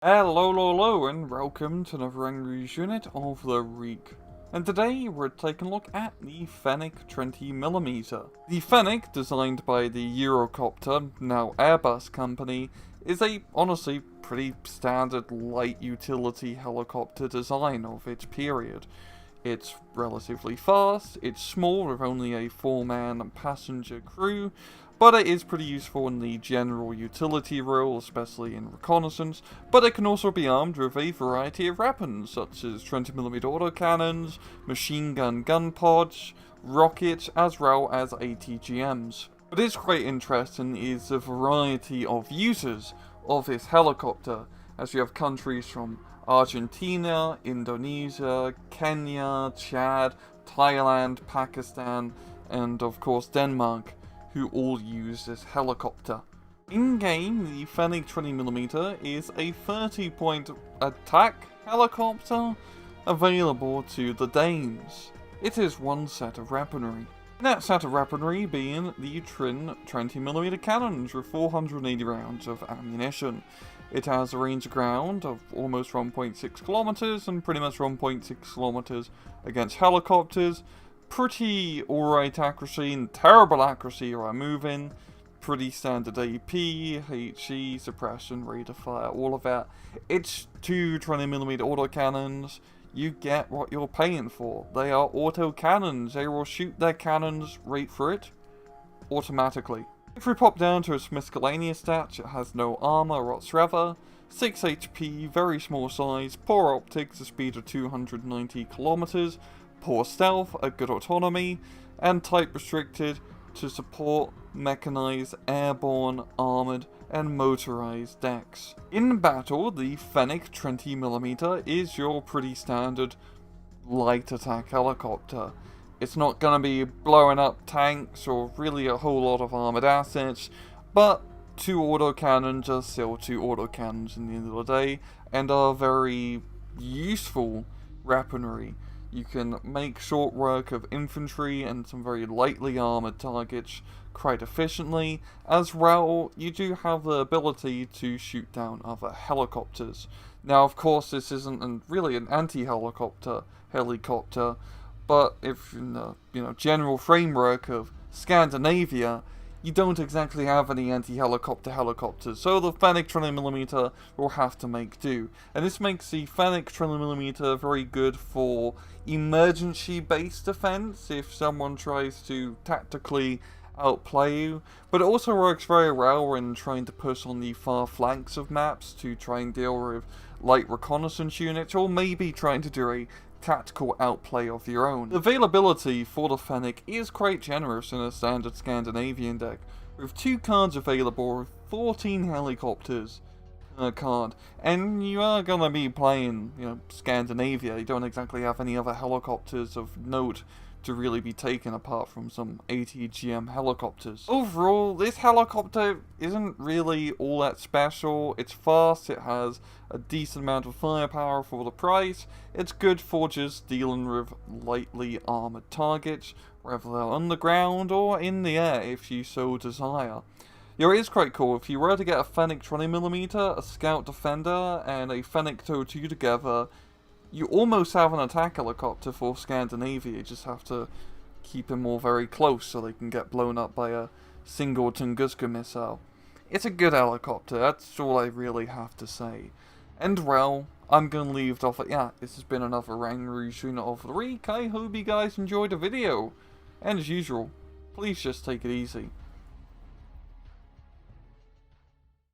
Hello, and welcome to another Angry unit of the week. And today we're taking a look at the Fennec 20mm. The Fennec, designed by the Eurocopter, now Airbus company, is a honestly pretty standard light utility helicopter design of its period. It's relatively fast, it's small with only a 4-man passenger crew, but it is pretty useful in the general utility role, especially in reconnaissance, but it can also be armed with a variety of weapons, such as 20mm autocannons, machine gun pods, rockets, as well as ATGMs. What is quite interesting is the variety of users of this helicopter, as you have countries from Argentina, Indonesia, Kenya, Chad, Thailand, Pakistan, and of course Denmark, who all use this helicopter. In-game, the Fennec 20mm is a 30-point attack helicopter available to the Danes. It is one set of weaponry. That set of weaponry being the Trin 20mm cannons with 480 rounds of ammunition. It has a range of ground of almost 1.6 kilometers and pretty much 1.6 kilometers against helicopters. Pretty alright accuracy and terrible accuracy while moving. Pretty standard AP, HE, suppression, rate of fire, all of that. It's two 20mm autocannons. You get what you're paying for. They are autocannons. They will shoot their cannons right through it automatically. If we pop down to its miscellaneous stats, it has no armor whatsoever, 6 HP, very small size, poor optics, a speed of 290 kilometers, poor stealth, a good autonomy, and type restricted to support mechanized, airborne, armored, and motorized decks. In battle, the Fennec 20mm is your pretty standard light attack helicopter. It's not going to be blowing up tanks or really a whole lot of armored assets, but two autocannons are still two autocannons in the end of the day, and are very useful weaponry. You can make short work of infantry and some very lightly armoured targets quite efficiently. As well, you do have the ability to shoot down other helicopters. Now, of course, this isn't really an anti-helicopter helicopter, but if in the general framework of Scandinavia, you don't exactly have any anti-helicopter helicopters, so the Fennec 20mm will have to make do. And this makes the Fennec 20mm very good for emergency-based defense if someone tries to tactically outplay you, but it also works very well when trying to push on the far flanks of maps to try and deal with light reconnaissance units, or maybe trying to do a tactical outplay of your own. The availability for the Fennec is quite generous in a standard Scandinavian deck, with 2 cards available with 14 helicopters per card, and you are going to be playing, Scandinavia. You don't exactly have any other helicopters of note to really be taken apart from some ATGM helicopters. Overall, this helicopter isn't really all that special. It's fast, it has a decent amount of firepower for the price. It's good for just dealing with lightly armoured targets, whether they're on the ground or in the air if you so desire. It is quite cool. If you were to get a Fennec 20mm, a Scout Defender, and a Fennec TOW 2 together, you almost have an attack helicopter for Scandinavia. You just have to keep them all very close so they can get blown up by a single Tunguska missile. It's a good helicopter, that's all I really have to say. And well, I'm going to leave it off at that. This has been another Angry unit of the week. I hope you guys enjoyed the video. And as usual, please just take it easy.